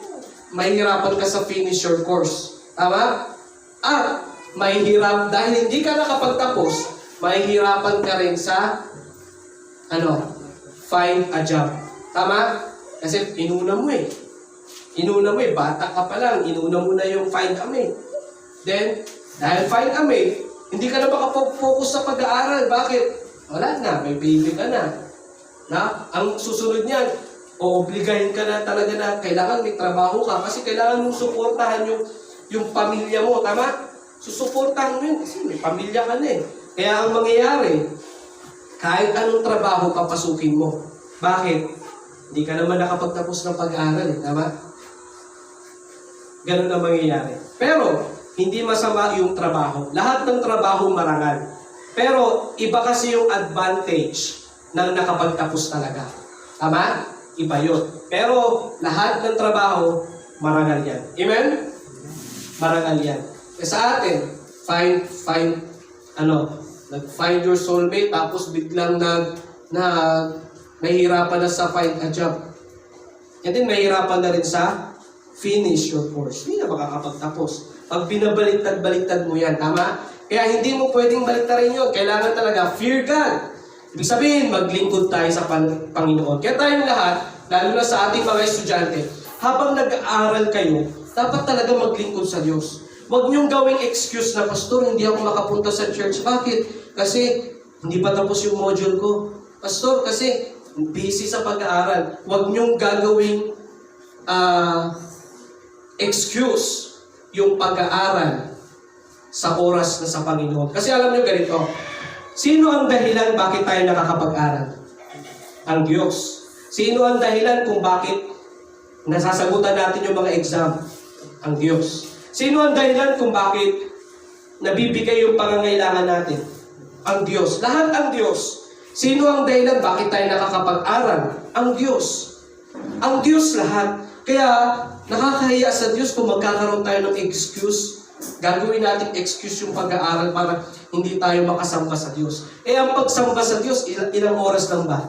mahihirapan ka sa finish your course. Tama? At mahihirap, dahil hindi ka nakapagtapos, mahihirapan ka rin sa find a job. Tama? Kasi inuna mo eh. Bata ka pa lang, inuna mo na yung find a mate. Then, dahil find a mate, hindi ka na makapag-focus sa pag-aaral. Bakit? Wala na, may baby ka na. Ang susunod niyan, oobligahin ka na talaga na kailangan may trabaho ka kasi kailangan mong suportahan yung pamilya mo. Tama? Susuportahan mo yun kasi may pamilya ka na eh. Kaya ang mangyayari, kahit anong trabaho papasukin mo. Bakit? Hindi ka naman nakapagtapos ng pag-aaral eh. Tama? Ganun ang mangyayari. Pero, hindi masama yung trabaho. Lahat ng trabaho marangal. Pero, iba kasi yung advantage ng nakapagtapos talaga. Tama? Iba yun. Pero, lahat ng trabaho, marangal yan. Amen? Marangal yan. Sa atin, nag-find your soulmate, tapos biglang nahihirapan na sa find a job. And then, nahihirapan na rin sa finish your course. Hindi na makakapagtapos. Pag binabaliktad-baliktad mo yan, tama? Kaya hindi mo pwedeng baliktarin yun. Kailangan talaga, fear God. Ibig sabihin, maglingkod tayo sa Panginoon. Kaya tayong lahat, lalo na sa ating mga estudyante, habang nag-aaral kayo, dapat talaga maglingkod sa Diyos. Huwag niyong gawing excuse na, Pastor, hindi ako makapunta sa church. Bakit? Kasi hindi pa tapos yung module ko. Pastor, kasi busy sa pag-aaral. Huwag niyong gagawing excuse yung pag-aaral sa oras na sa Panginoon. Kasi alam niyo ganito, sino ang dahilan bakit tayo nakakapag-aral? Ang Diyos. Sino ang dahilan kung bakit nasasagutan natin yung mga exam? Ang Diyos. Sino ang dahilan kung bakit nabibigay yung pangangailangan natin? Ang Diyos. Lahat ang Diyos. Sino ang dahilan bakit tayo nakakapag-aral? Ang Diyos. Ang Diyos lahat. Kaya, nakakahiya sa Diyos kung magkakaroon tayo ng excuse. Gagawin natin excuse yung pag-aaral para hindi tayo makasamba sa Diyos. Ang pagsamba sa Diyos, ilang oras lang ba?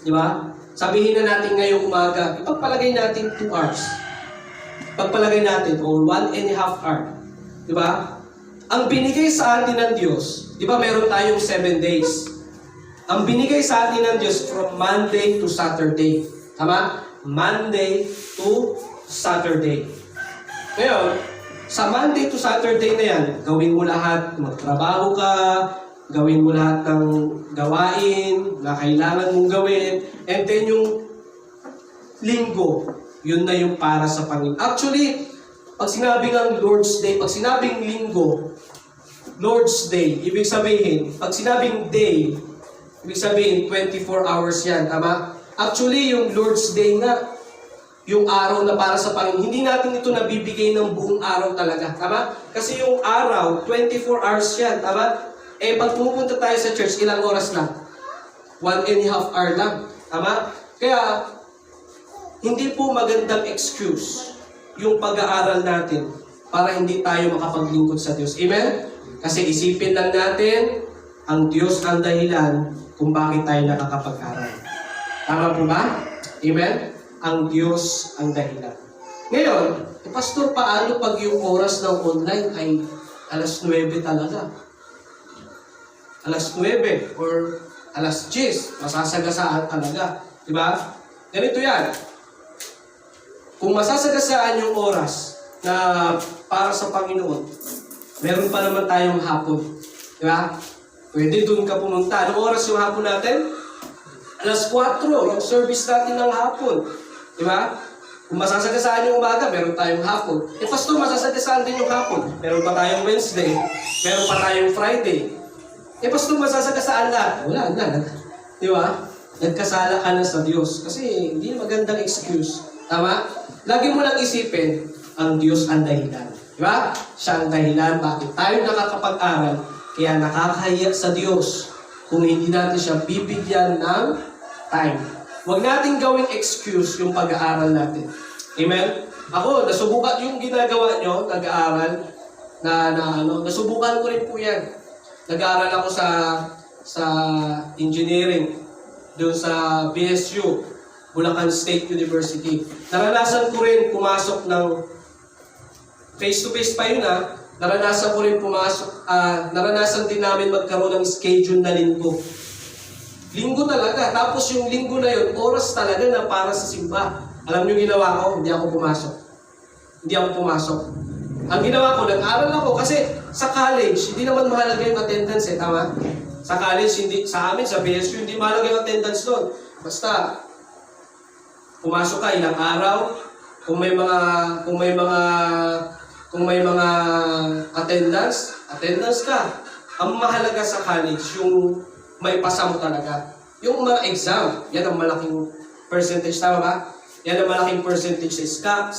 Di ba? Sabihin na natin ngayong umaga, ipagpalagay natin 2 hours. Pagpalagay natin, or 1.5 hour. Di ba? Ang binigay sa atin ng Diyos, di ba meron tayong 7 days? Ang binigay sa atin ng Diyos from Monday to Saturday. Tama? Monday to Saturday. Ngayon, sa Monday to Saturday na yan, gawin mo lahat, magtrabaho ka, gawin mo lahat ng gawain na kailangan mong gawin, and then yung linggo, yun na yung para sa Panginoon. Actually, pag sinabing ang Lord's Day, pag sinabing linggo, Lord's Day, ibig sabihin, pag sinabing day, ibig sabihin 24 hours yan, tama? Actually, yung Lord's Day nga, yung araw na para sa Panginoon, hindi natin ito nabibigay ng buong araw talaga, tama? Kasi yung araw, 24 hours yan, tama? Pag pumupunta tayo sa church, ilang oras lang? 1.5 hour lang, tama? Kaya, hindi po magandang excuse yung pag-aaral natin para hindi tayo makapaglingkod sa Diyos. Amen? Kasi isipin lang natin, ang Diyos ang dahilan kung bakit tayo nakakapag-aral. Tama po ba? Amen? Ang Diyos ang dahilan. Ngayon, Pastor, paano pag yung oras ng online ay alas 9 talaga? Alas 9 or alas 10, masasagasaan talaga. Diba? Ganito yan. Kung masasagasaan yung oras na para sa Panginoon, meron pa naman tayong hapon. Diba? Pwede doon ka pumunta. Anong oras yung hapon natin? Alas 4, yung service natin ng hapon. Diba? Kung masasagasaan yung umaga, meron tayong hapon. Pastor, masasagasaan din yung hapon. Meron pa tayong Wednesday. Meron pa tayong Friday. Pastor, masasagasaan lahat. Wala na. Di ba? Nagkasala ka na sa Diyos. Kasi hindi magandang excuse. Tama? Lagi mo lang isipin, ang Diyos ang dahilan. Di ba? Siya ang dahilan bakit tayo nakakapag-aral. Kaya nakakahiya sa Diyos kung hindi natin siya bibigyan ng time. Huwag natin gawing excuse yung pag-aaral natin. Amen? Ako, nasubukan yung ginagawa nyo, nag-aaral, nasubukan ko rin po yan. Nag-aaral ako sa engineering, doon sa BSU, Bulacan State University. Naranasan ko rin pumasok ng, face-to-face pa yun naranasan ko rin pumasok, naranasan din namin magkaroon ng schedule na linggo. Linggo talaga. Tapos yung linggo na yun, oras talaga na para sa simba. Alam niyo ginawa ko? Hindi ako pumasok. Ang ginawa ko, nag-aral ako kasi sa college, hindi naman mahalaga yung attendance tama? Sa college, sa amin, sa BSU, hindi mahalaga yung attendance doon. Basta, pumasok ka ilang araw, kung may mga attendance ka. Ang mahalaga sa college, yung may pasa mo talaga. Yung mga exam, yan ang malaking percentage, tama ba? Yan ang malaking percentage sa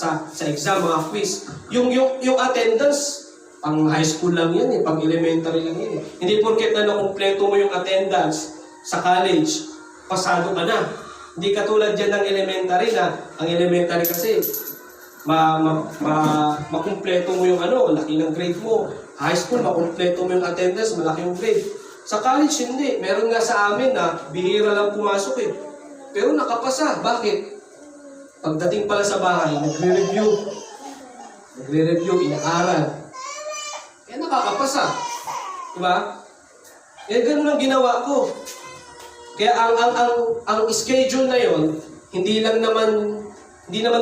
exam, mga quiz. Yung attendance, pang high school lang yan pang elementary lang yan Hindi porket na nakumpleto mo yung attendance sa college, pasado ka na. Hindi katulad yan ng elementary na, ang elementary kasi, makumpleto mo yung laki ng grade mo. High school, makumpleto mo yung attendance, malaki yung grade. Sa college, hindi. Meron nga sa amin na bihira lang pumasok Pero nakapasa. Bakit? Pagdating pala sa bahay, nagre-review, inaaral. Kaya nakakapasa. Diba? Kaya ganun ang ginawa ko. Kaya ang schedule na yon, hindi naman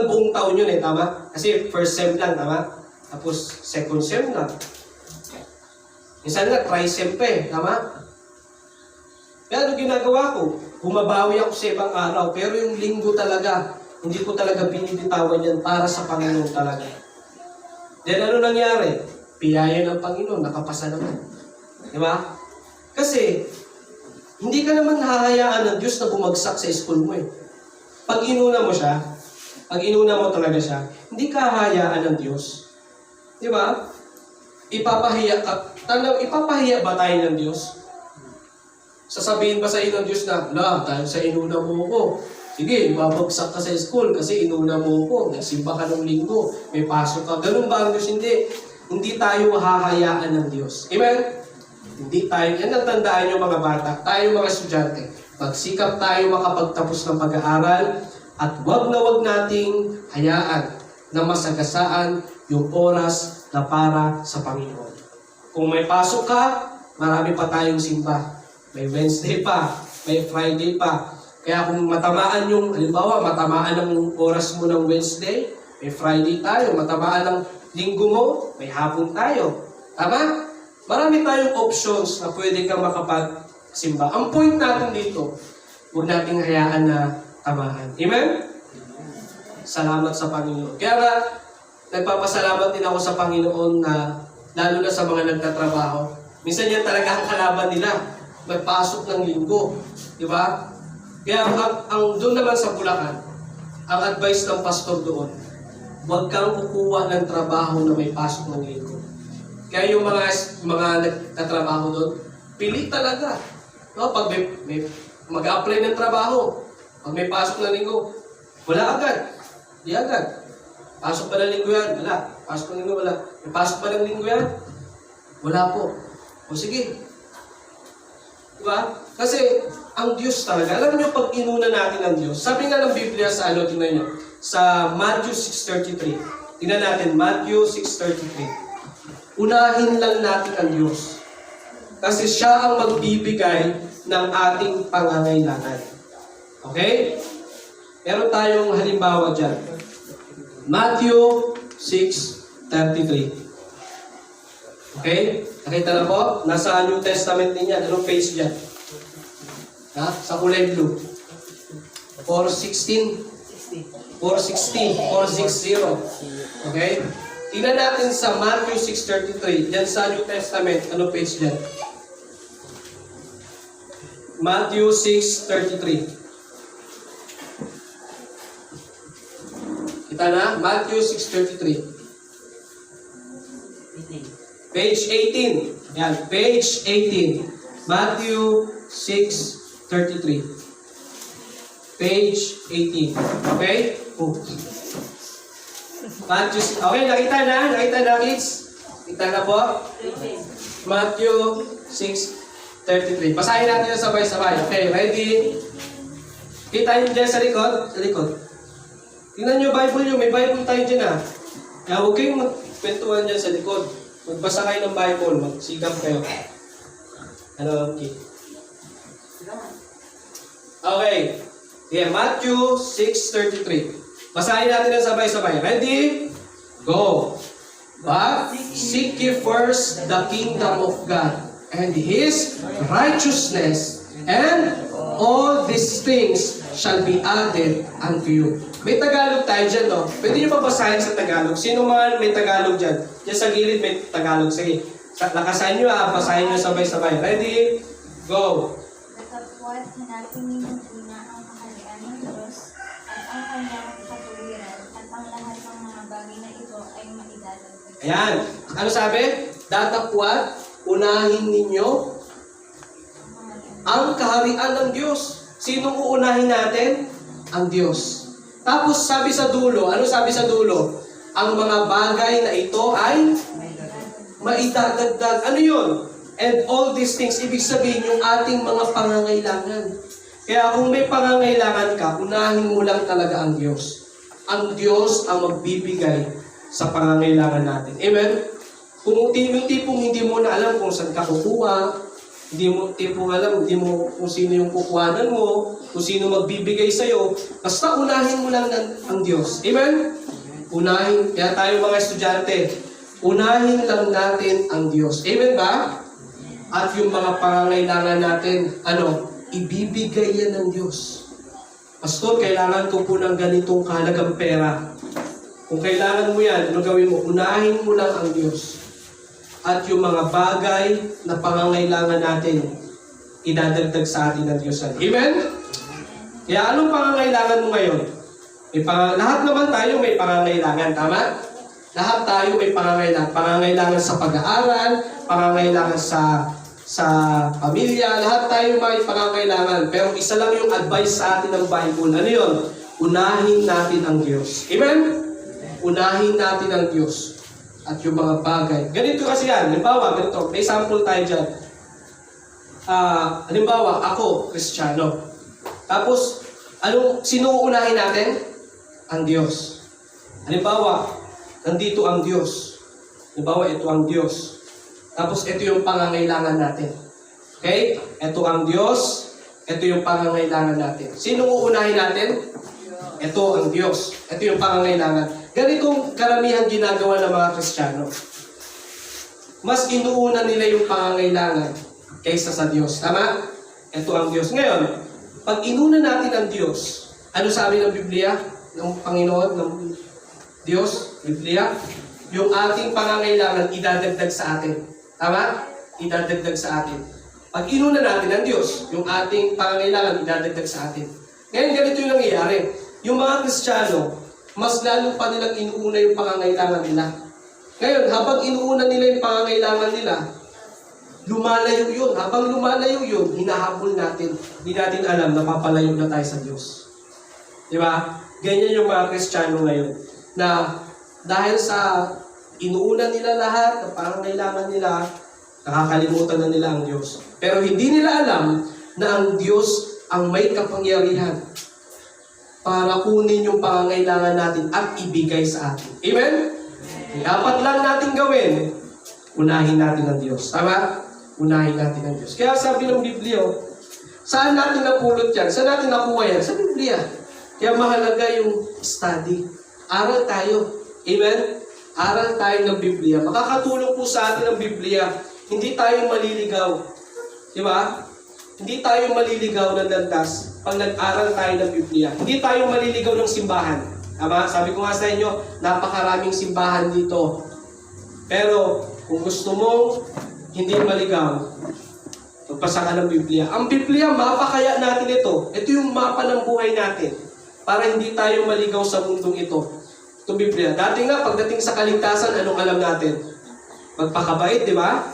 buong taon yun tama? Kasi first sem lang, tama? Tapos second sem na. Minsan nga, tri-sem pa tama? Kaya ano ginagawa ko? Bumabawi ako sa ibang araw, pero yung linggo talaga, hindi ko talaga binibitawan yan para sa Panginoon talaga. Then ano nangyari? Piyaya ng Panginoon, nakapasa naman. Di ba? Kasi, hindi ka naman hahayaan ng Diyos na bumagsak sa school mo Pag inuna mo siya, pag inuna mo talaga siya, hindi ka hahayaan ng Diyos. Di ba? Ipapahiya ba tayo ng Diyos? Sasabihin ba sa inyo ng Diyos na, dahil sa inuna mo ko, sige, babagsak ka sa school kasi inuna mo ko, nagsimba ka ng linggo, may pasok ka. Ganun ba ang Diyos? Hindi. Hindi tayo hahayaan ng Diyos. Amen? Hindi tayo. Yan ang tandaan nyo mga bata. Tayo mga estudyante. Magsikap tayo makapagtapos ng pag-aaral at wag nating hayaan na masagasaan yung oras na para sa Panginoon. Kung may pasok ka, marami pa tayong simba. May Wednesday pa, may Friday pa. Kaya kung matamaan yung, halimbawa, matamaan ng oras mo ng Wednesday, may Friday tayo. Matamaan ng linggo mo, may hapon tayo. Tama? Marami tayong options na pwede kang makapagsimba. Ang point natin dito, huwag nating hayaan na tamaan. Amen? Salamat sa Panginoon. Kaya nga, nagpapasalamat din ako sa Panginoon na, lalo na sa mga nagtatrabaho. Minsan yan talaga ang kalaban nila. Magpasok ng linggo. Di ba? Kaya ang doon naman sa Bulacan, ang advice ng pastor doon, huwag kang kukuha ng trabaho na may pasok ng linggo. Kaya yung mga nagtatrabaho doon, pili talaga. No, pag may mag-apply ng trabaho, pag may pasok ng linggo, wala agad. Di agad. Pasok ba ng linggo yan? Wala. Pasok ng linggo, wala. May pasok ba ng linggo yan? Wala po. O sige. Diba? Kasi, ang Diyos talaga, alam niyo pag inuna natin ang Diyos, sabi nga ng Biblia sa tingnan niyo, sa Matthew 6:33. Tingnan natin, Matthew 6:33. Unahin lang natin ang Diyos. Kasi siya ang magbibigay ng ating pangangailangan. Okay? Meron tayong halimbawa dyan. Matthew 6:33. Okay? Nakita na po? Nasa New Testament din yan. Anong page dyan? Sa kulay blue. 4:16. 460. Okay? Tingnan natin sa Matthew 6:33. Yan sa New Testament. Ano page yan? Matthew 6:33. Kita na? Matthew 6:33. Page 18. Yan, page 18. Matthew 6:33. Page 18. Okay? Matthew, okay, nakita na? Nakita na, kids? Nakita na po? Matthew 6:33. Basahin natin yung sabay-sabay. Okay, ready? Kita nyo dyan sa likod? Sa likod. Tingnan nyo Bible nyo. May Bible tayo dyan ah. Kaya huwag kayong magkwentuhan dyan sa likod. Magbasa kayo ng Bible. Magsigap kayo. Ano, okay. Okay. Yeah, Matthew 6:33. Basahin natin ang sabay-sabay. Ready? Go! But seek ye first the kingdom of God and His righteousness, and all these things shall be added unto you. May Tagalog tayo dyan, no? Pwede nyo pa basahin sa Tagalog. Sino man may Tagalog dyan? Diyan sa gilid may Tagalog. Sige, lakasan nyo basahin nyo sabay-sabay. Ready? Go! Datapwat hanapin ninyo una ang kaharian ng Diyos at ang kanyang katuwiran at ang lahat ng mga bagay na ito ay maidadagdag. Ayan. Ano sabi? Datapwat, unahin ninyo ang kaharian ng Diyos. Sinong uunahin natin? Ang Diyos. Tapos sabi sa dulo, ano sabi sa dulo? Ang mga bagay na ito ay maidadagdag. Ano yun? And all these things, ibig sabihin yung ating mga pangangailangan. Kaya kung may pangangailangan ka, unahin mo lang talaga ang Diyos. Ang Diyos ang magbibigay sa pangangailangan natin. Amen? Kung yung tipong hindi mo na alam kung saan ka kukuha, hindi mo tipong alam, hindi mo kung sino yung kukuhanan mo, kung sino magbibigay sa'yo, basta unahin mo lang ang Diyos. Amen? Unahin, kaya tayo mga estudyante, unahin lang natin ang Diyos. Amen ba? At yung mga pangangailangan natin, ibibigay yan ng Diyos. Pastor, kailangan ko po ng ganitong kahalagang pera. Kung kailangan mo yan, ano gawin mo? Unahin mo lang ang Diyos. At yung mga bagay na pangangailangan natin, idadagdag sa atin ng Diyos. Amen? Kaya anong pangangailangan mo ngayon? Lahat naman tayo may pangangailangan, tama? Lahat tayo may pangangailangan. Pangangailangan sa pag-aaral, pangangailangan sa pamilya, lahat tayo may pangangailangan. Pero isa lang yung advice sa atin ng Bible. Ano yun? Unahin natin ang Diyos. Amen? Unahin natin ang Diyos. At yung mga bagay. Ganito kasi yan. Halimbawa, ganito. May sample tayo dyan. Halimbawa, ako, Kristiyano. Tapos, sino unahin natin? Ang Diyos. Halimbawa, nandito ang Diyos. Halimbawa, ito ang Diyos. Tapos, ito yung pangangailangan natin. Okay? Ito ang Diyos. Ito yung pangangailangan natin. Sino uunahin natin? Ito ang Diyos. Ito yung pangangailangan. Ganitong karamihan ginagawa ng mga Kristiyano. Mas inuuna nila yung pangangailangan kaysa sa Diyos. Tama? Ito ang Diyos. Ngayon, pag inuna natin ang Diyos, ano sabi ng Biblia? Ng Panginoon, ng Diyos, Biblia? Yung ating pangangailangan, idadagdag sa atin. Tama? Idadagdag sa atin. Pag inuna natin ang Diyos, yung ating pangangailangan, idadagdag sa atin. Ngayon, ganito yung nangyayari. Yung mga Kristiyano, mas lalo pa nilang inuuna yung pangangailangan nila. Ngayon, habang inuuna nila yung pangangailangan nila, lumalayo yun. Habang lumalayo yun, hinahabol natin. Hindi natin alam, napapalayo na tayo sa Diyos. Di ba? Ganyan yung mga Kristiyano ngayon. Na dahil sa inuuna nila lahat, na pangangailangan nila, nakakalimutan na nila ang Diyos. Pero hindi nila alam na ang Diyos ang may kapangyarihan para kunin yung pangangailangan natin at ibigay sa atin. Amen? Dapat lang natin gawin, unahin natin ang Diyos. Tama? Unahin natin ang Diyos. Kaya sabi ng Biblia, saan natin napulot yan? Saan natin nakuha yan? Sa Biblia. Kaya mahalaga yung study. Aral tayo. Amen? Aral tayo ng Biblia. Makakatulong po sa atin ang Biblia. Hindi tayo maliligaw. Di ba? Hindi tayo maliligaw ng landas pag nag-aral tayo ng Biblia. Hindi tayo maliligaw ng simbahan. Sabi ko nga sa inyo, napakaraming simbahan dito. Pero kung gusto mong hindi maligaw, magbasa ka ng Biblia. Ang Biblia, mapa kaya natin ito. Ito yung mapa ng buhay natin. Para hindi tayo maligaw sa mundong ito. Ito Biblia. Dati nga, pagdating sa kaligtasan, anong alam natin? Magpakabait, di ba?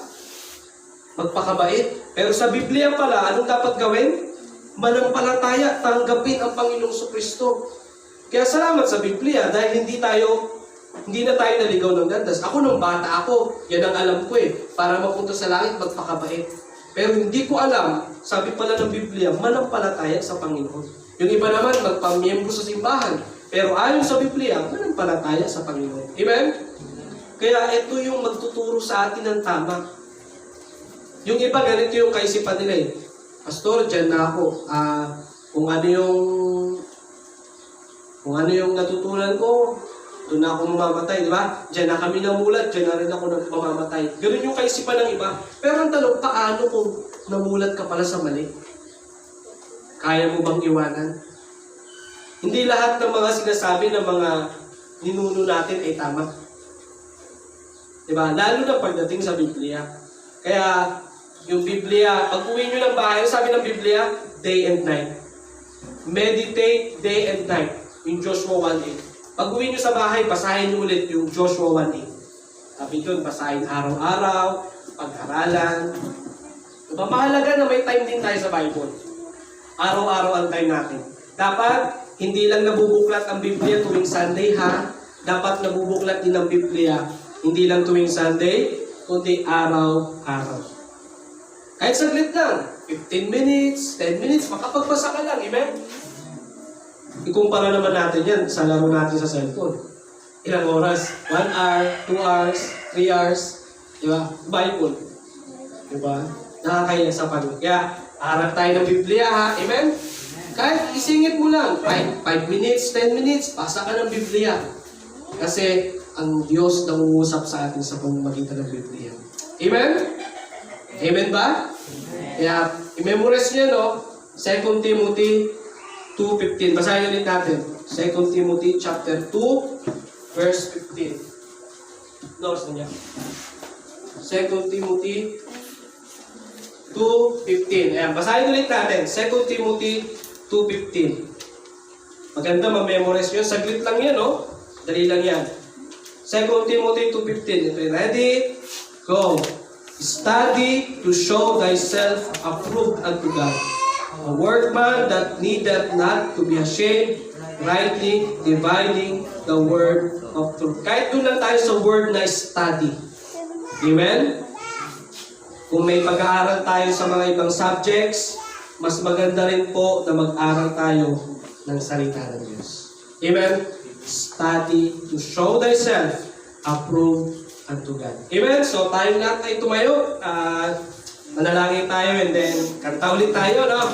Magpakabait. Pero sa Biblia pala, anong dapat gawin? Manampalataya, tanggapin ang Panginoong Kristo. Kaya salamat sa Biblia dahil hindi na tayo naligaw ng landas. Ako nung bata ako, yan ang alam ko para mapunta sa langit, magpakabait. Pero hindi ko alam, sabi pala ng Biblia, manampalataya sa Panginoon. Yung iba naman, magpamiyembro sa simbahan. Pero ayon sa Biblia, manampalataya sa Panginoon. Amen? Kaya ito yung magtuturo sa atin ng tama. Yung iba, ganito yung kaisipan nila Pastor, dyan na ako. Kung ano yung natutunan ko, doon na ako mamamatay, di ba? Diyan na kami namulat, diyan na rin ako mamamatay. Ganun yung kaisipan ng iba. Pero ang tanong, paano kung namulat ka pala sa mali? Kaya mo bang iwanan? Hindi lahat ng mga sinasabi ng mga ninuno natin ay tama. Di ba? Lalo na pagdating sa Biblia. Kaya, yung Biblia, pag uwi nyo ng bahay, sabi ng Biblia, day and night. Meditate day and night. Yung Joshua 1:8. Pag uwi nyo sa bahay, basahin nyo ulit yung Joshua 1:8. Sabi doon, basahin araw-araw, pag-aralan. Diba, mahalaga na may time din tayo sa Bible. Araw-araw ang time natin. Dapat, hindi lang nabubuklat ang Biblia tuwing Sunday, ha? Dapat nabubuklat din ang Biblia, hindi lang tuwing Sunday, kundi araw-araw. Kahit saglit lang, 15 minutes, 10 minutes, makapagbasa ka lang, amen? Ikumpara naman natin yan sa laro natin sa cellphone. Ilang oras? 1 hour, 2 hours, 3 hours, di ba? Bible. Di ba? Nakakaya sa pagod. Kaya, harap tayo ng Biblia, ha? Amen? Kahit isingit mo lang, 5 minutes, 10 minutes, basa ka ng Biblia. Kasi, ang Diyos nangungusap sa atin sa pamamagitan ng Biblia. Amen? Amen ba? Kaya, i-memorize niyo, no? 2 Timothy 2:15. Basahin ulit natin. 2 Timothy chapter 2, verse 15. Notes niya. 2 Timothy 2:15. Ayan, basahin ulit natin. 2 Timothy 2:15. Maganda, ma-memorize nyo. Saglit lang yan, no? Dali lang yan. 2 Timothy 2:15. Ready? Go. Study to show thyself approved unto God, a workman that needeth not to be ashamed, rightly dividing the word of truth. Kahit doon lang tayo sa word na study. Amen? Kung may pag-aaral tayo sa mga ibang subjects, mas maganda rin po na mag-aral tayo ng salita ng Diyos. Amen? Study to show thyself approved unto God. Amen? So, tayong lahat ay tumayo. Manalangin tayo and then kanta ulit tayo, no?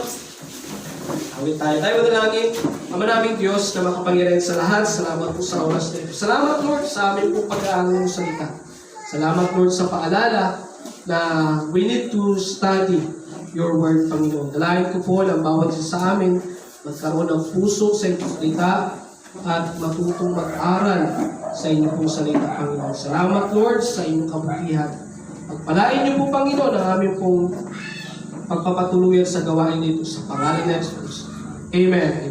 Ulit tayo. Tayo manalangin. Ama naming Diyos na makapangyarihan sa lahat, salamat po sa oras na ito. Salamat, Lord, sa amin po pag-aaral ng salita. Salamat, Lord, sa paalala na we need to study your word, Panginoon. Dalangin ko po ng bawat isa sa amin magkaroon ng puso sa inyong salita at matutong mag-aral sa inyong pong salita, Panginoon. Salamat, Lord, sa inyong kabutihan. Pagpalain niyo po, Panginoon, ang aming pong pagpapatuluyan sa gawain nito sa pangalan ni Jesus. Amen.